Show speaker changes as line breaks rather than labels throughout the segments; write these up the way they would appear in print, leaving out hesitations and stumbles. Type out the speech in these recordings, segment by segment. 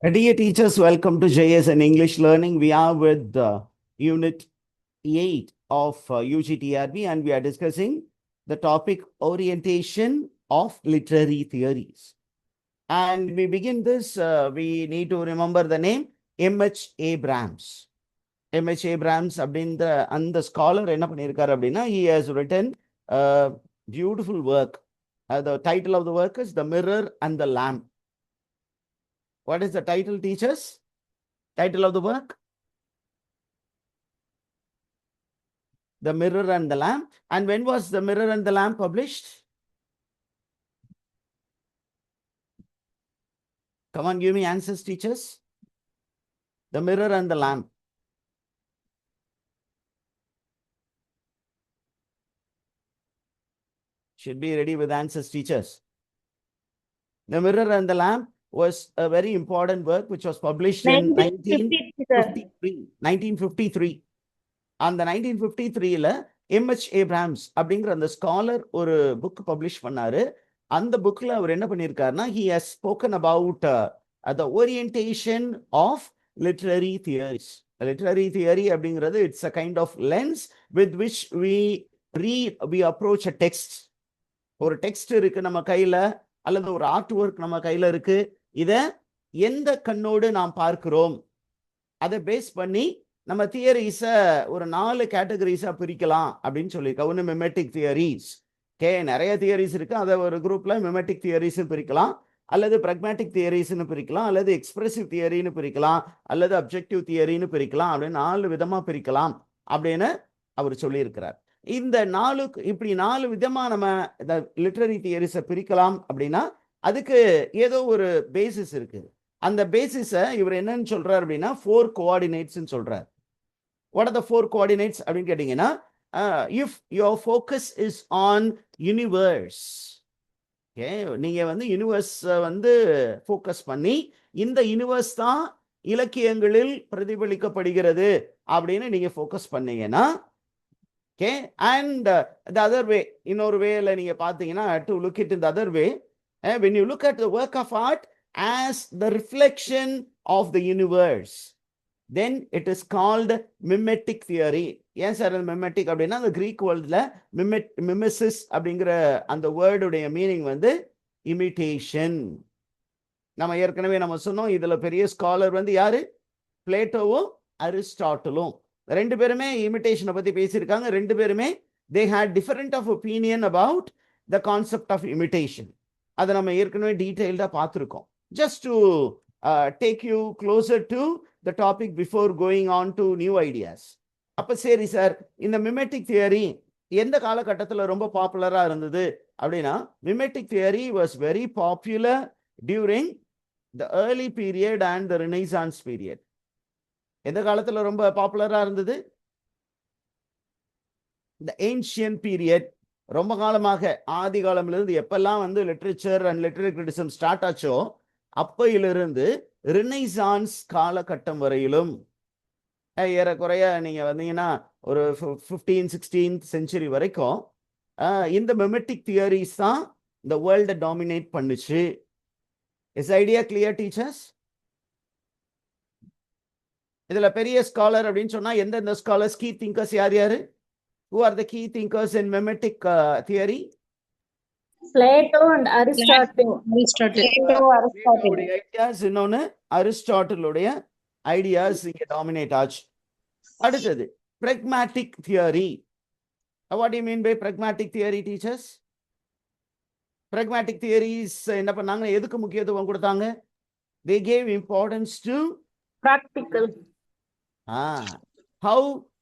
Dear teachers, welcome to JS and English Learning. We are with Unit 8 of UGTRB and we are discussing the topic orientation of literary theories. And we begin this, we need to remember the name M.H. Abrams. M.H. Abrams, and the scholar, he has written a beautiful work. The title of the work is The Mirror and the Lamp. What is the title, teachers? Title of the work? The Mirror and the Lamp. And when was The Mirror and the Lamp published? Come on, give me answers, teachers. The Mirror and the Lamp. Should be ready with answers, teachers. The Mirror and the Lamp was a very important work which was published in 1953. அந்த 1953ல M.H. Abrams அப்படிங்கிற அந்த scholar ஒரு book publish பண்ணாரு. அந்த புக்ல அவர் என்ன பண்ணியிருக்காருன்னா he has spoken about the orientation of literary theories. Literary theory அப்படிங்கிறது it's a kind of lens with which we approach a text. ஒரு டெக்ஸ்ட் இருக்கு நம்ம கையில அல்லது ஒரு ஆர்ட் ஒர்க் நம்ம கையில இருக்கு. இத எந்த கண்ணோடு நாம் பார்க்கிறோம் அதை பேஸ் பண்ணி நம்ம தியரிஸை ஒரு 4 கேட்டகரிஸா பிரிக்கலாம் அப்படின்னு சொல்லியிருக்கோம். ஒன்று மிமெட்டிக் தியரிஸ். நிறைய தியரிஸ் இருக்கு. அதை ஒரு குரூப்ல மிமெட்டிக் தியரிஸ் பிரிக்கலாம், அல்லது பிராக்மேட்டிக் தியரிஸ்னு பிரிக்கலாம், அல்லது எக்ஸ்பிரசிவ் தியரின்னு பிரிக்கலாம், அல்லது அப்ஜெக்டிவ் தியரின்னு பிரிக்கலாம். அப்படின்னு 4 விதமா பிரிக்கலாம் அப்படின்னு அவர் சொல்லியிருக்கிறார். இந்த இப்படி 4 விதமா நம்ம இந்த லிட்டரரி தியரிஸை பிரிக்கலாம் அப்படின்னா அதுக்கு ஏதோ ஒரு பேசிஸ் இருக்கு. அந்த பேசிஸை இவர் என்னன்னு சொல்றாரு அப்படின்னா 4 கோஆர்டினேட்ஸ் சொல்றாரு. What are the 4 coordinates அப்படின்னு கேட்டீங்கன்னா, if your focus is on universe, நீங்க யூனிவர்ஸ் ஃபோக்கஸ் பண்ணி இந்த யூனிவர்ஸ் தான் இலக்கியங்களில் பிரதிபலிக்கப்படுகிறது அப்படின்னு நீங்க ஃபோக்கஸ் பண்ணீங்கன்னா, and the other way, இன்னொரு வேல நீங்க பாத்தீங்கன்னா, to look it in the other way, when you look at the work of art as the reflection of the universe, then it is called mimetic theory. ஏன் sir மிமெட்டிக் அப்படின்னா, அந்த Greek வேர்ல்ட்ல மிமெசிஸ் அப்படிங்கிற அந்த வேர்டுடைய meaning imitation. நம்ம ஏற்கனவே நம்ம சொன்னோம், இதுல பெரிய ஸ்காலர் யாரு? பிளேட்டோவும் அரிஸ்டாட்டிலும். 2 பேருமே இமிட்டேஷனை பத்தி பேசியிருக்காங்க. 2 பேருமே they had different of opinion about the concept of imitation. அதை நம்ம ஏற்கனவே டீடைல்டா பார்த்துருக்கோம். just to take you closer to the topic before going on to new ideas. அப்ப சரி சார், இந்த மிமெட்டிக் தியரி எந்த காலகட்டத்தில் ரொம்ப பாப்புலரா இருந்தது அப்படின்னா, மிமெட்டிக் theory was very popular during the early period and the Renaissance period. எந்த காலத்துல ரொம்ப பாப்புலரா இருந்தது? இந்த ஏன்ஷியன் பீரியட். ரொம்ப காலமாக, ஆதி காலமிலிருந்து எப்பெல்லாம் literature and literary criticism start ஆச்சோ அப்பையிலிருந்து ரினைசான்ஸ் காலகட்டம் வரையிலும், ஏறக்குறைய நீங்க வந்தீங்கன்னா ஒரு 15th 16th செஞ்சுரி வரைக்கும் இந்த மிமெட்டிக் தியரிஸ் தான் இந்த வேர்ல்டை டாமினேட் பண்ணுச்சு. Is idea clear teachers? இதுல பெரிய ஸ்காலர் அப்படின்னு சொன்னா எந்தெந்த ஸ்காலர்ஸ், கீ திங்கர்ஸ் யார் யாரு? Who are the key thinkers in mimetic theory?
Plato and Aristotle.
Ideas இன்னொன்னு அரிஸ்டாட்டிலுடைய ஐடியாஸ் இங்க டாமினேட் ஆச்சு. அடுத்தது pragmatic theory. What do you mean by pragmatic theory, teachers? Pragmatic theories என்ன பண்ணாங்க? எதுக்கு முக்கியத்துவம் கொடுத்தாங்க? They gave importance to
practical.
How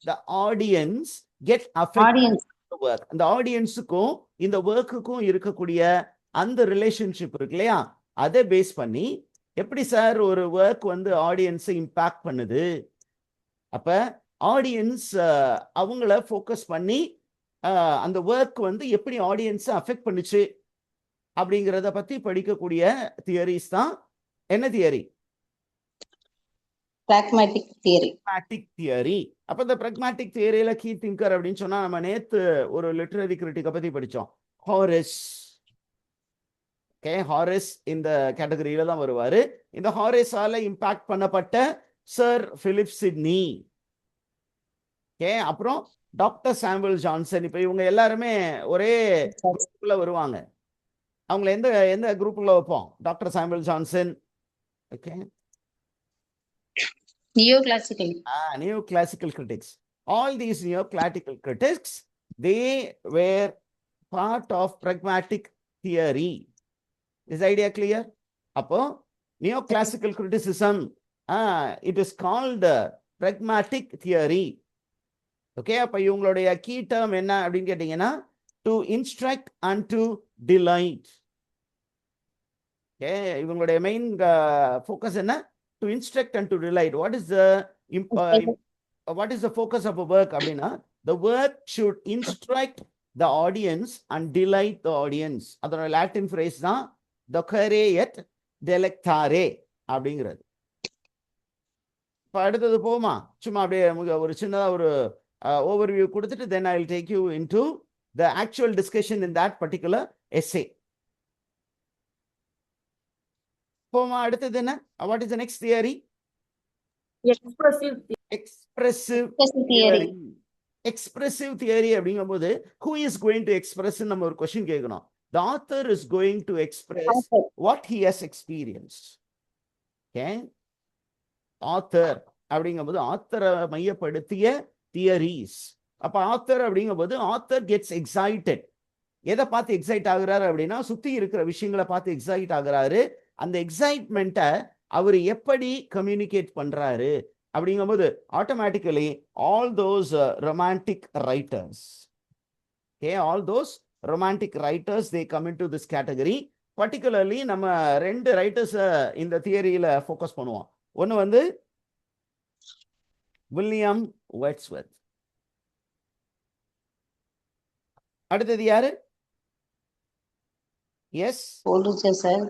the audience get affected the work. அந்த ஆடியன்ஸுக்கும் இந்த ஒர்க்குக்கும் இருக்கக்கூடிய அந்த ரிலேஷன்ஷிப் இருக்கு இல்லையா, அதை பேஸ் பண்ணி எப்படி சார் ஒரு ஒர்க் ஆடியன்ஸை இம்பாக்ட் பண்ணுது. அப்ப ஆடியன்ஸ் அவங்கள ஃபோக்கஸ் பண்ணி அந்த ஒர்க் எப்படி ஆடியன்ஸை அஃபெக்ட் பண்ணுச்சு அப்படிங்கிறத பத்தி படிக்கக்கூடிய தியரிஸ் தான் என்ன தியரி?
pragmatic theory.
அப்ப இந்த pragmatic theoryல கீ திங்கர் அப்படின்னு சொன்னா, நம்ம நேத்து ஒரு லிட்டரரி கிரிட்டிக்கை பத்தி படிச்சோம், ஹாரிஸ். ஓகே, ஹாரிஸ் இந்த கேட்டகரியில தான் வருவாரு. இந்த ஹாரிஸால இம்பாக்ட் பண்ணப்பட்ட சர் பிலிப் சிட்னி. ஓகே, அப்புறம் டாக்டர் சாமுவல் ஜான்சன். இப்ப இவங்க எல்லாருமே ஒரே குரூப்ல வருவாங்க. அவங்கள எந்த எந்த குரூப்ல வைப்போம்? Doctor Samuel Johnson. Okay,
Neoclassical.
neoclassical critics. All these neoclassical critics, they were part of pragmatic theory. Is the idea clear? அப்போ neoclassical criticism, it is called pragmatic theory. Okay, அப்ப இவங்களுடைய கீ டேர்ம் என்ன அப்படின்னு கேட்டீங்கன்னா, to instruct and to delight. Okay, இவங்களுடைய main focus என்ன? To instruct and to delight. What is the focus of a work அப்படின்னா, the work should instruct the audience and delight the audience. அதோட Latin phrase தான் docere et delectare அப்படிங்கிறது. இப்போ அடுத்தது போமா, சும்மா அப்படியே ஒரு சின்னதா ஒரு overview கொடுத்துட்டு then I will take you into the actual discussion in that particular essay. போமா, அடுத்தது என்ன? What is the next theory?
Expressive
Expressive
theory.
Expressive theory அப்படிங்கும்போது who is going to express நம்ம ஒரு கொஸ்டின் கேட்கணும். The author is going to express what he has experienced. Okay, author அப்படிங்கும்போது ஆத்தரை மையப்படுத்திய theories. அப்ப author அப்படிங்கும்போது ஆத்தர் கெட்ஸ் எக்ஸைட்டட். எதை பார்த்து excite ஆகுறாரு அப்படின்னா, சுத்தி இருக்கிற விஷயங்களை பார்த்து எக்ஸைட் ஆகுறாரு. அந்த எக்ஸைட்மெண்ட்டை அவர் எப்படி கம்யூனிகேட் பண்றாரு அப்படிங்கும்போது automatically all those romantic writers, all those romantic writers, they come into this category. Particularly நம்ம ரெண்டு ரைட்டர்ஸ் இந்த தியரியில ஃபோக்கஸ் பண்ணுவோம். ஒன்னு வந்து வில்லியம் வேர்ட்ஸ்வர்த். அடுத்தது யாரு? Yes
sir.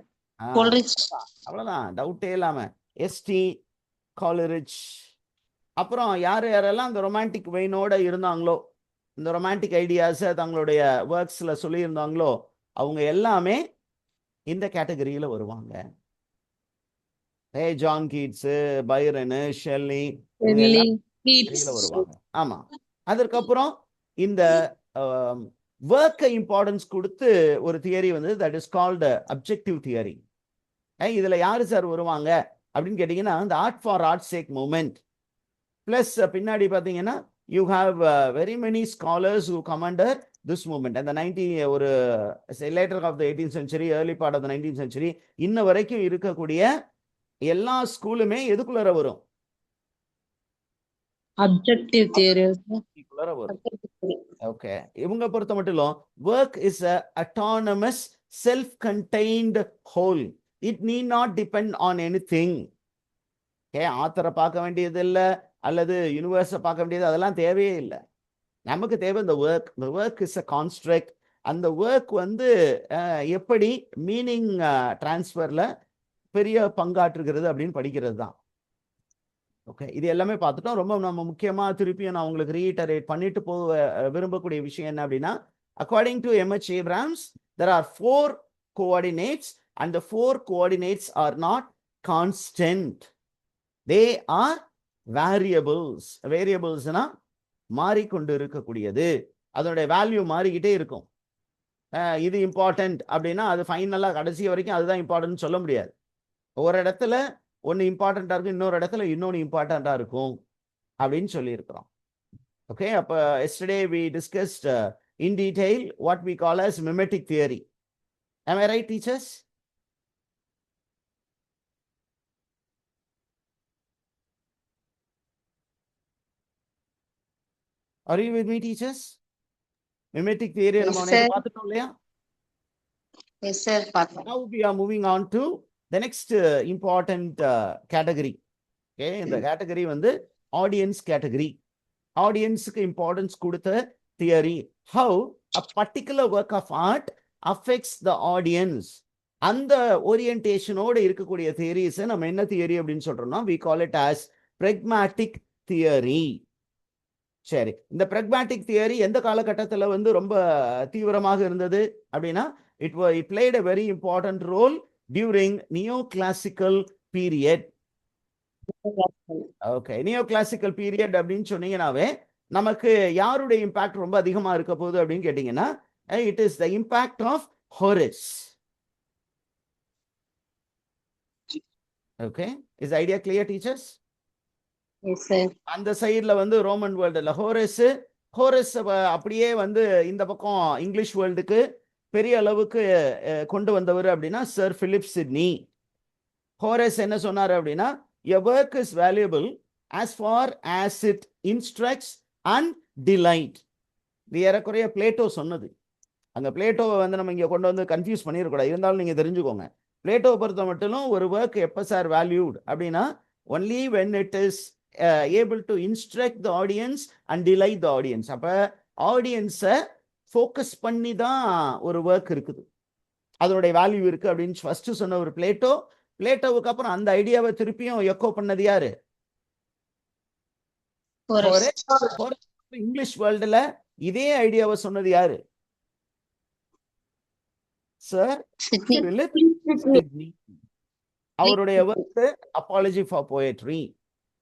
கோல்ரிட்ஜ்.
அவ்வளவுதான், டவுட்டே இல்லாம எஸ்டி காலரிட்ஜ். அப்புறம் யாரெல்லாம் அந்த ரொமான்டிக் வெயினோட இருந்தாங்களோ, இந்த ரொமான்டிக் ஐடியாஸை தங்களுடைய ஒர்க்ஸில் சொல்லியிருந்தாங்களோ, அவங்க எல்லாமே இந்த கேட்டகரியில் வருவாங்க. ஜான் கீட்ஸு, பைரனு, ஷெல்லி வருவாங்க. ஆமா, அதற்கப்புறம் இந்த ஒர்க்கை இம்பார்ட்டன்ஸ் கொடுத்து ஒரு தியரி வந்து that is called objective theory. இதுல யாரு சார் வருவாங்க அப்படின்னு கேட்டீங்கன்னா, இந்த art for art sake movement plus பின்னாடி பார்த்தீங்கன்னா you have very many scholars who come under this movement. And the ஒரு later of the 18th century, early part of the 19th century, இன்ன வரைக்கும் இருக்கக்கூடிய எல்லா ஸ்கூலுமே எதுக்குள்ளர வரும்?
அப்ஜெக்டிவ் தியரி
வரும். Okay, இவங்க பொறுத்த மட்டும் work is a autonomous self contained whole. It need not depend on anything. Okay, ஆத்தரை பார்க்க வேண்டியது இல்லை, அல்லது யூனிவர்ஸை பார்க்க வேண்டியது, அதெல்லாம் தேவையே இல்லை. நமக்கு தேவை இந்த ஒர்க். இந்த ஒர்க் இஸ் அ கான்ஸ்ட்ரக்ட். அந்த ஒர்க் வந்து எப்படி மீனிங் டிரான்ஸ்ஃபர்ல பெரிய பங்காற்றுகிறது அப்படின்னு படிக்கிறது தான். ஓகே, இது எல்லாமே பார்த்துட்டோம். ரொம்ப நம்ம முக்கியமாக திருப்பியும் நான் உங்களுக்கு ரீஇட்டரேட் பண்ணிட்டு போக விரும்பக்கூடிய விஷயம் என்ன அப்படின்னா, according to MH Abrams, there are 4 coordinates and the 4 coordinates are not constant. They are variables. வேரியபிள்ஸ்னா மாறிக்கொண்டு இருக்கக்கூடியது, அதனுடைய வேல்யூ மாறிக்கிட்டே இருக்கும். இது இம்பார்ட்டன்ட் அப்படின்னா அது ஃபைனலாக கடைசி வரைக்கும் அதுதான் இம்பார்ட்டன்ட் சொல்ல முடியாது. ஒரு இடத்துல ஒன்று இம்பார்ட்டண்ட்டாக இருக்கும், இன்னொரு இடத்துல இன்னொன்று இம்பார்ட்டண்ட்டாக இருக்கும் அப்படின்னு சொல்லியிருக்கிறோம். ஓகே, அப்போ yesterday we discussed in detail what we call as mimetic theory. Am I right, teachers? Are you with me, teachers? Mimetic theory
Yes,
நம்ம
sir.
பார்த்துட்டோம் இல்லையா?
Yes, sir.
Now we are moving on to the next important category. Okay, இந்த category வந்து audience category. Audience-க்கு importance கொடுத்த theory. How a particular work of art affects the audience. அந்த orientation-ஓட இருக்கக்கூடிய theories நம்ம என்ன theory அப்படின்னு சொல்றோம்னா, we call it as pragmatic theory. சரி, இந்த pragmatic theory எந்த காலகட்டத்தில் வந்து ரொம்ப தீவிரமாக இருந்தது அப்படின்னா, it played a very important role during neoclassical period. Okay, neoclassical period அப்படின்னு சொன்னீங்கன்னாவே நமக்கு யாருடைய இம்பாக்ட் ரொம்ப அதிகமா இருக்க போகுது அப்படின்னு கேட்டீங்கன்னா it is the impact of Horace. Okay, is the idea clear, teachers?
Yes, sir.
அந்த சைடுல வந்து ரோமன் வேர்ல்டுல ஹோரஸ் அப்படியே வந்து இந்த பக்கம் இங்கிலீஷ் வேர்ல்டுக்கு பெரிய அளவுக்கு கொண்டு வந்தவர் அப்படின்னா சர் பிலிப் சிட்னி. ஹோரஸ் என்ன சொன்னார் அப்படின்னா a work is valuable as far as it instructs and delight. இது ஏறக்குறைய பிளேட்டோ சொன்னது. அங்க பிளேட்டோவை வந்து நம்ம இங்க கொண்டு வந்து கன்ஃபியூஸ் பண்ணிடக்கூடாது. இருந்தாலும் நீங்க தெரிஞ்சுக்கோங்க, பிளேட்டோவை பொறுத்த மட்டும் ஒரு ஒர்க் எப்போ சார் வேல்யூட் அப்படின்னா only when it is able to instruct the audience and delight the audience. அப்ப ஆடியன்ஸை ஃபோக்கஸ் பண்ணி தான் ஒரு ஒர்க் இருக்குது, அதனுடைய வேல்யூ இருக்கு அப்படின்னு ஃபர்ஸ்ட் சொன்ன ஒரு பிளேட்டோவுக்கு அப்புறம் அந்த ஐடியாவை திருப்பியும் எக்கோ பண்ணது யாரு? இங்கிலீஷ் வேர்ல்டுல இதே ஐடியாவை சொன்னது யாரு? Sir Sydney. அவருடைய ஒர்க் அப்பாலஜி ஃபார் போயட்ரி.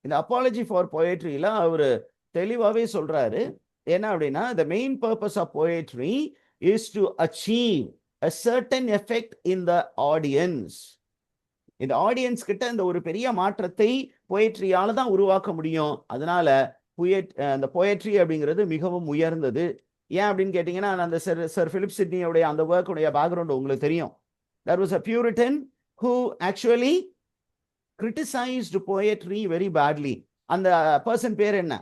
இந்த அப்பாலஜி ஃபார் போயட்ரியில அவரு தெளிவாகவே சொல்றாரு என்ன அப்படின்னா the main purpose of poetry is to achieve a certain effect in the audience. இந்த ஆடியன்ஸ் கிட்ட இந்த ஒரு பெரிய மாற்றத்தை போயட்ரியால தான் உருவாக்க முடியும். அதனால அந்த போயட்ரி அப்படிங்கிறது மிகவும் உயர்ந்தது. ஏன் அப்படின்னு கேட்டீங்கன்னா அந்த சர் பிலிப் சிட்னியோடைய அந்த ஒர்க்குடைய பேக்ரவுண்ட் உங்களுக்கு தெரியும். there was a Puritan who actually criticized poetry very badly. அந்த பர்சன் பேர் என்ன?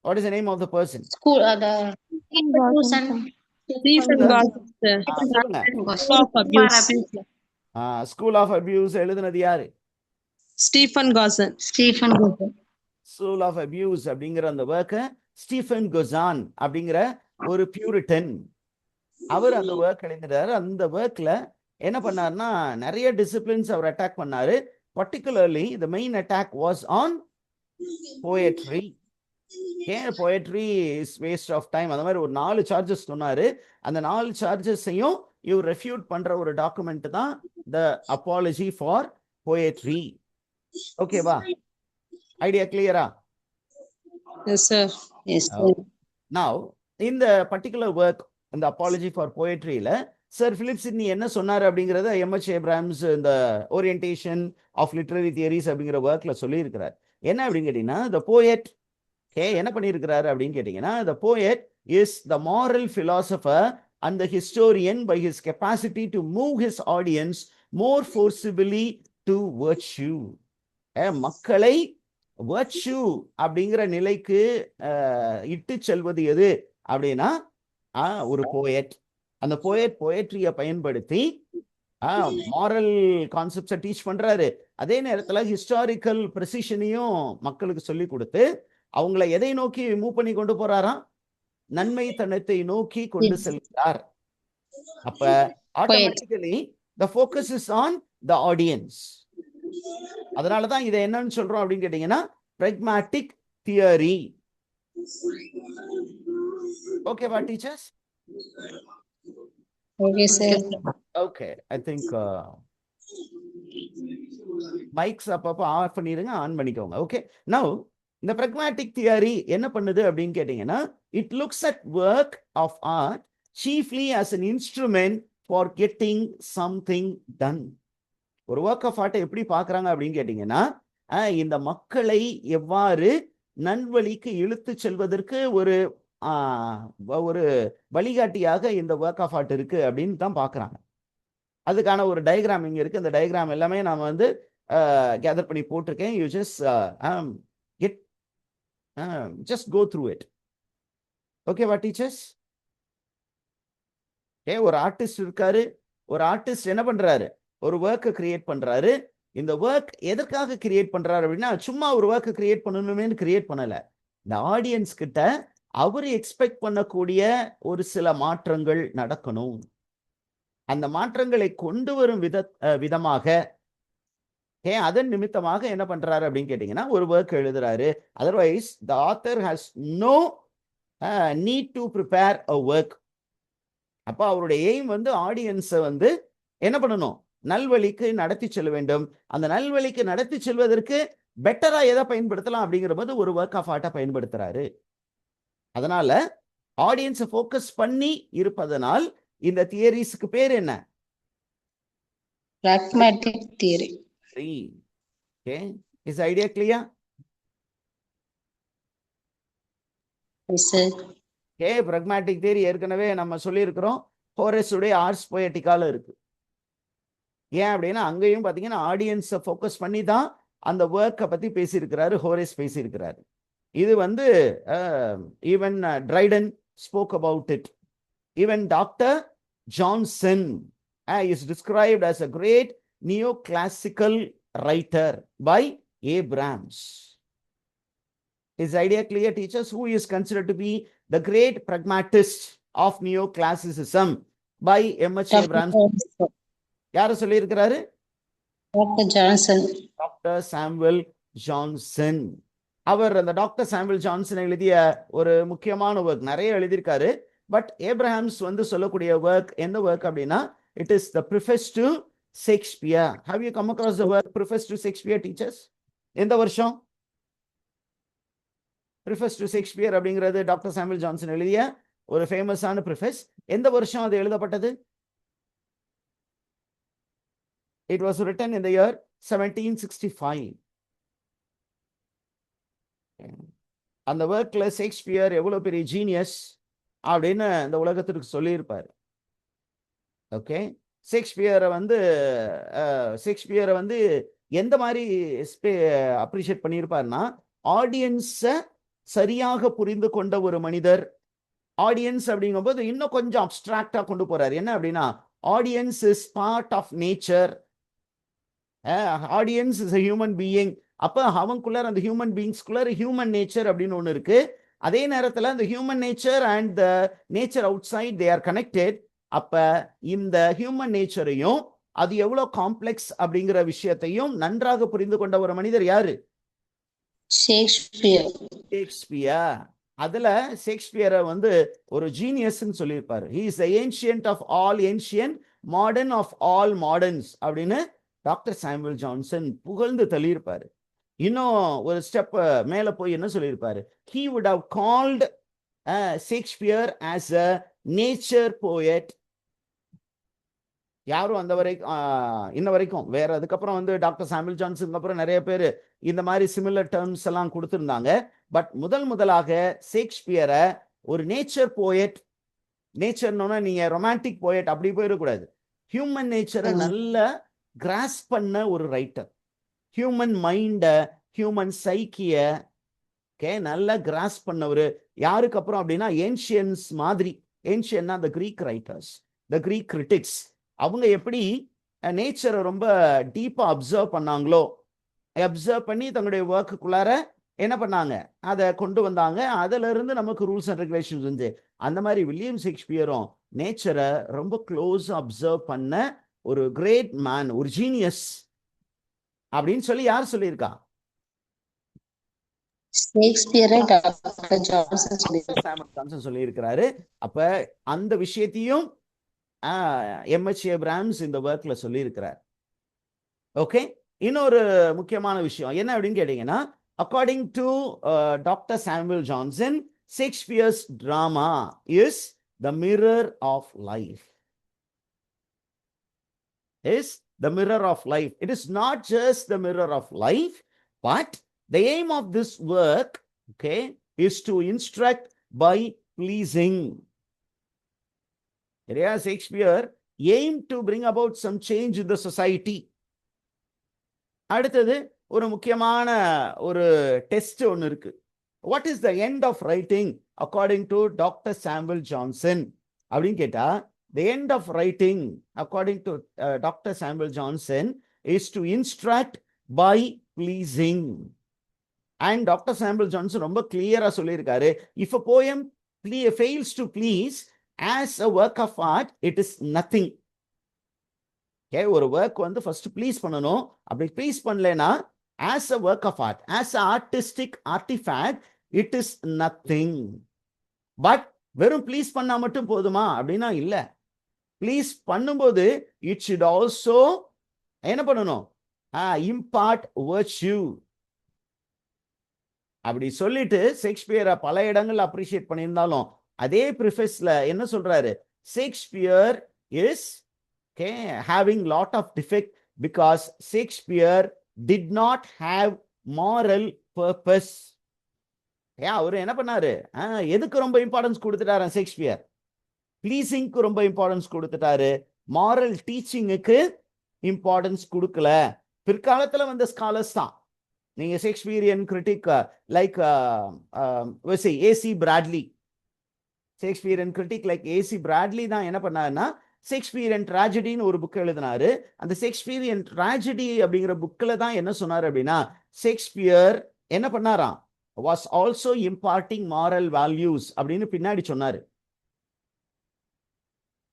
What is the name of the person?
School,
School of Abuse எழுதுனது யாரு?
Stephen Gozan.
School of Abuse அப்படிங்கிற அந்த ஒர்க்கை ஸ்டீஃபன் கொசான் அப்படிங்கிற ஒரு பியூரிட்டன் அவர் அந்த ஒர்க் எழுதினார். அந்த ஒர்க்ல என்ன பண்ணாருன்னா நிறைய டிசிப்ளின்ஸ் அவர் அட்டாக் பண்ணாரு. Particularly the main attack was on poetry. ஏன் poetry is waste of time, அந்த மாதிரி ஒரு 4 சார்ஜஸ் சொன்னாரு. அந்த 4 சார்ஜஸையும் இவர் ரெஃப்யூட் பண்ற ஒரு டாக்குமெண்ட் தான் த அப்பாலஜி ஃபார் போயட்ரி. ஓகேவா? ஐடியா கிளியரா?
Yes, sir. Yes, sir.
Now, இந்த பர்டிகுலர் ஒர்க் இந்த அப்பாலஜி ஃபார் போயட்ரியில சர் பிலிப் சிட்னி என்ன சொன்னார் அப்படிங்கிறத எம்எச் ஏப்ராம்ஸ் இந்த ஓரியன்டேஷன் ஆஃப் லிட்ரரி தியரிஸ் அப்படிங்கிற ஒர்க்ல சொல்லியிருக்கிறார். என்ன அப்படின்னு கேட்டீங்கன்னா த போயட் என்ன பண்ணியிருக்கிறாரு அப்படின்னு கேட்டீங்கன்னா the poet is the moral philosopher and the historian by his capacity to move his audience more forcibly to virtue. மக்களை வர்ச்சு அப்படிங்கிற நிலைக்கு இட்டு செல்வது எது அப்படின்னா ஒரு போயட். அந்த போயட்ரியை பயன்படுத்தி மாரல் கான்செப்ட்ஸை டீச் பண்றாரு. அதே நேரத்தில் ஹிஸ்டாரிக்கல் ப்ரெசிஷனையும் மக்களுக்கு சொல்லி கொடுத்து அவங்கள எதை நோக்கி மூவ் பண்ணி கொண்டு போறாராம்? நன்மைத்தனத்தை நோக்கி கொண்டு செல்கிறார். அப்ப automatically the focus is on the audience. அதனாலதான் இதை என்னன்னு சொல்றோம் அப்படின்னு கேட்டீங்கன்னா pragmatic theory. ஓகேவா teachers?
Okay, sir.
Okay, I think mics அப்பப்போ ஆஃப் பண்ணிடுங்க, ஆன் பண்ணிக்கோங்க. ஓகே, now இந்த pragmatic theory என்ன பண்ணுது அப்படின்னு கேட்டீங்கன்னா it looks at work of art chiefly as an instrument for getting something done. ஒரு ஒர்க் ஆஃப் ஆர்ட்டை எப்படி பார்க்குறாங்க அப்படின்னு கேட்டிங்கன்னா இந்த மக்களை எவ்வாறு நல்வழிக்கு இழுத்து செல்வதற்கு ஒரு வழிகாட்டியாக இந்த ஒர்க் ஆஃப் ஆர்ட் இருக்கு அப்படின்னு தான் பார்க்குறாங்க. அதுக்கான ஒரு டயக்ராம் இங்கே இருக்கு. அந்த டயக்ராம் எல்லாமே நான் வந்து கேதர் பண்ணி போட்டிருக்கேன். You just go through it. ஓகேவா டீச்சர்ஸ்? ஒரு ஆர்டிஸ்ட் இருக்காரு. ஒரு ஆர்டிஸ்ட் என்ன பண்றாரு? ஒரு ஒர்க்கை கிரியேட் பண்றாரு. இந்த ஒர்க் எதற்காக கிரியேட் பண்றாரு அப்படின்னா சும்மா ஒரு ஒர்க்கை கிரியேட் பண்ணணுமே கிரியேட் பண்ணல. இந்த ஆடியன்ஸ் கிட்ட அவர் எக்ஸ்பெக்ட் பண்ணக்கூடிய ஒரு சில மாற்றங்கள் நடக்கணும். அந்த மாற்றங்களை கொண்டு வரும் விதமாக அதன் நிமித்தமாக என்ன பண்றாரு அப்படின்னு கேட்டீங்கன்னா ஒரு ஒர்க் எழுதுறாரு. Otherwise the author has no need to prepare a work. அப்போ அவருடைய எய்ம் வந்து ஆடியன்ஸை வந்து என்ன பண்ணணும், நல்வழிக்கு நடத்தி செல்ல வேண்டும். அந்த நல்வழிக்கு நடத்தி செல்வதற்கு பெட்டரா எதை பயன்படுத்தலாம் அப்படிங்கிற போது ஒரு ஒர்க் ஆஃப் ஆர்ட்டை பயன்படுத்துறாரு. அதனால ஆடியன்ஸை ஃபோக்கஸ் பண்ணி இருப்பதனால் இந்த தியரிஸ்க்கு பேர் என்ன?
Pragmatic theory.
Okay, is the idea clear?
Yes, sir.
Okay, pragmatic theory ஏற்கனவே நம்ம சொல்லியிருக்கிறோம். ஹோரஸுடைய ஆர்ஸ் போயட்டிக்கால இருக்கு. ஏன் அப்படின்னா அங்கேயும் பார்த்தீங்கன்னா ஆடியன்ஸை ஃபோக்கஸ் பண்ணி தான் அந்த ஒர்க்கை பற்றி பேசியிருக்கிறாரு, ஹோரஸ் பேசியிருக்கிறாரு. இது வந்து even Triton spoke about it. Even doctor Johnson is described as a great neoclassical writer by Abrams. Is idea clear, teachers? Who is considered to be the great pragmatist of neoclassicism by M.H. Abrams? யாரை சொல்லியிருக்கிறாரு?
Doctor Johnson.
Doctor Samuel Johnson. அவர் அந்த doctor Samuel Johnson எழுதிய ஒரு முக்கியமான work நிறைய எழுதியிருக்காரு. But Abraham's வந்து சொல்லக்கூடிய ஒர்க் எந்த ஒர்க் அப்படின்னா, it is the preface to Shakespeare. Have you come across the word preface to Shakespeare, teachers? எந்த வருஷம்? preface to Shakespeare அப்படிங்கிறது டாக்டர் சாமுவல் ஜான்சன் எழுதிய ஒரு ஃபேமஸான preface. எந்த வருஷம் அது எழுதப்பட்டது? It was written in the year 1765. அந்த ஒர்க்ல ஷேக்ஸ்பியர் எவ்வளவு பெரிய ஜீனியஸ் அப்படின்னு இந்த உலகத்திற்கு சொல்லியிருப்பார். ஓகே, ஷேக்ஸ்பியரை வந்து எந்த மாதிரி அப்ரிஷியேட் பண்ணியிருப்பார்னா, ஆடியன்ஸை சரியாக புரிந்து கொண்ட ஒரு மனிதர். ஆடியன்ஸ் அப்படிங்கும்போது இன்னும் கொஞ்சம் அப்டிராக்டா கொண்டு போறாரு. என்ன அப்படின்னா, audience is part of nature. Audience is a human being. அப்ப அவங்களுக்குள்ள அந்த ஹியூமன் பீயிங்ஸ்குள்ள ஹியூமன் நேச்சர் அப்படின்னு ஒன்று இருக்கு. அதே நேரத்தில் அந்த human nature and the nature outside they are connected. அப்ப இந்த ஹியூமன் நேச்சரையும் அது எவ்வளவு காம்ப்ளெக்ஸ் அப்படிங்கிற விஷயத்தையும் நன்றாக புரிந்து கொண்ட ஒரு மனிதர் யாரு?
ஷேக்ஸ்பியர்.
அதுல ஷேக்ஸ்பியரை வந்து ஒரு ஜீனியஸ்ன்னு சொல்லியிருப்பாரு. he is the ancient of all ancient, modern of all moderns அப்படின்னு டாக்டர் சாமுவல் ஜான்சன் புகழ்ந்து தள்ளியிருப்பாரு. இன்னும் ஒரு ஸ்டெப் மேல போய் என்ன சொல்லியிருப்பாரு? he would have called Shakespeare as a nature poet. யாரும் அந்த இன்ன வரைக்கும் வேற அதுக்கப்புறம் வந்து டாக்டர் சாமுவல் ஜான்சனுக்கு அப்புறம் நிறைய பேர் இந்த மாதிரி சிமிலர் டேர்ம்ஸ் எல்லாம் கொடுத்திருந்தாங்க. பட் முதலாக ஷேக்ஸ்பியரை ஒரு நேச்சர் போயட். நேச்சர்னோன்னா நீங்க ரொமான்டிக் போயட் அப்படி போயிடக்கூடாது. ஹியூமன் நேச்சரை நல்ல கிராஸ் பண்ண ஒரு ரைட்டர். ஹியூமன் மைண்ட, ஹியூமன் சைக்கிய நல்லா கிராஸ் பண்ணவர். யாருக்கு அப்புறம் அப்படின்னா ஏன்ஷியன்ஸ் மாதிரி. ஏன்ஷியன்னா the Greek writers, the Greek critics. அவங்க எப்படி நேச்சரை ரொம்ப டீப்பா அப்சர்வ் பண்ணாங்களோ, அப்சர்வ் பண்ணி தங்களுடைய ஒர்க்குள்ளார என்ன பண்ணாங்க, அதை கொண்டு வந்தாங்க. அதுல இருந்து நமக்கு ரூல்ஸ் அண்ட் ரெகுலேஷன்ஸ் வந்து அந்த மாதிரி வில்லியம் ஷேக்ஸ்பியரும் நேச்சரை ரொம்ப க்ளோஸ் அப்சர்வ் பண்ண ஒரு கிரேட் மேன், ஒரு ஜீனியஸ் அப்படின்னு சொல்லி யார் சொல்லியிருக்கா? ஜான்சன் சொல்லியிருக்கிறாரு. அப்ப அந்த விஷயத்தையும் எம்எச் ஏப்ரஹாம்ஸ் இந்த ஒர்க்ல சொல்லியிருக்கிறார். ஓகே, இன்னொரு முக்கியமான விஷயம் என்ன அப்படின்னு கேட்டீங்கன்னா, according to doctor Samuel Johnson, Shakespeare's drama is the mirror of life. Is the mirror of life. It is not just the mirror of life, but the aim of this work, okay, is to instruct by pleasing. Shakespeare aimed to bring about some change in the society. அடுத்தது ஒரு முக்கியமான ஒரு test ஒன்று இருக்கு. What is the end of writing according to Dr. Samuel Johnson அப்படின்னு கேட்டா, the end of writing according to Dr. Samuel Johnson is to instruct by pleasing. And Dr. Samuel Johnson ரொம்ப கிளியரா சொல்லியிருக்காரு, if a poem fails to please as a work of art, it is nothing. Okay, ஒரு work வந்து first please பண்ணணும். அப்படி please பண்ணலனா as a work of art, as an artistic artifact, it is nothing. But வெறும் please பண்ணா மட்டும் போதுமா அப்படின்னா இல்ல. ப்ளீஸ் பண்ணும்போது இட் ஷுட் ஆல்சோ என்ன பண்ணணும்? Impart virtue. அப்படி சொல்லிட்டு ஷேக்ஸ்பியரை பல இடங்கள்ல அப்ரிஷியேட் பண்ணியிருந்தாலும் அதே ப்ரிஃபேஸ்ல என்ன சொல்றாரு? Shakespeare is having lot of defect because Shakespeare did not have moral purpose. அவரு என்ன பண்ணாரு? எதுக்கு ரொம்ப இம்பார்ட்டன்ஸ் கொடுத்துட்டாரு ஷேக்ஸ்பியர்? ப்ளீசிங்க்கு ரொம்ப இம்பார்ட்டன்ஸ் கொடுத்துட்டாரு, மாரல் டீச்சிங்குக்கு இம்பார்ட்டன்ஸ் கொடுக்கல. பிற்காலத்துல வந்த ஸ்காலர்ஸ் தான். நீங்க Shakespearean critic like AC Bradley, Shakespearean critic like AC Bradley தான் என்ன பண்ணாருன்னா ஷேக்ஸ்பியரியன் ட்ராஜடின்னு ஒரு புக் எழுதினாரு. அந்த ஷேக்ஸ்பியரியன் ட்ராஜடி அப்படிங்கிற புக்ல தான் என்ன சொன்னாரு அப்படின்னா, ஷேக்ஸ்பியர் என்ன பண்ணாராம்? was also imparting moral values அப்படின்னு பின்னாடி சொன்னாரு.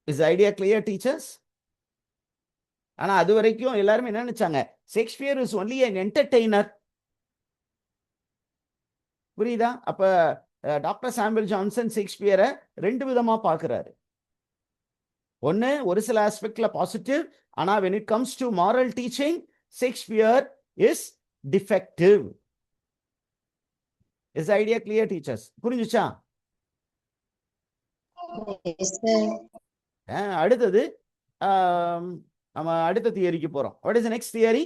Is the idea clear, teachers? ஆனா அது வரைக்கும் எல்லாரும் என்ன நினைச்சாங்க? Shakespeare is only an entertainer. புரியுதா? அப்ப டாக்டர் சாமுவேல் ஜான்சன் ஷேக்ஸ்பியரை ரெண்டு விதமா பார்க்கிறாரு. ஒன்னு, ஒரு சில ஆஸ்பெக்ட்ல பாசிட்டிவ், ஆனா when it comes to moral teaching Shakespeare is defective. Is the idea clear, teachers? புரிஞ்சுச்சா?
Yes, sir.
அடுத்தது நம்ம அடுத்த தியரிக்கு போறோம். What is the next theory?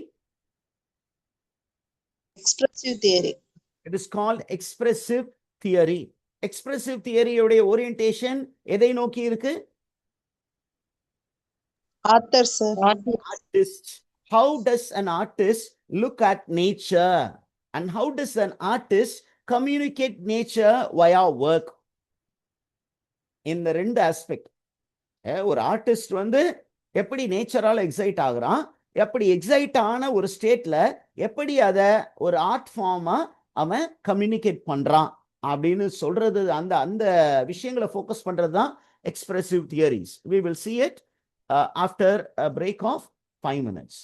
Expressive theory.
It is called expressive theory. Expressive theory உடைய orientation எதை நோக்கி இருக்கு?
Author, sir.
Artist. How does an artist look at nature? And how does an artist communicate nature via work? இந்த ரெண்டு aspect. ஒரு artist வந்து எப்படி நேச்சரால excite ஆகுறான், எப்படி எக்ஸைட் ஆன ஒரு ஸ்டேட்ல எப்படி அதை ஒரு ஆர்ட் ஃபார்மா அவன் கம்யூனிகேட் பண்றான் அப்படின்னு சொல்றது, அந்த அந்த விஷயங்களை ஃபோக்கஸ் பண்றது தான் expressive theories. We will see it after a break of 5 minutes.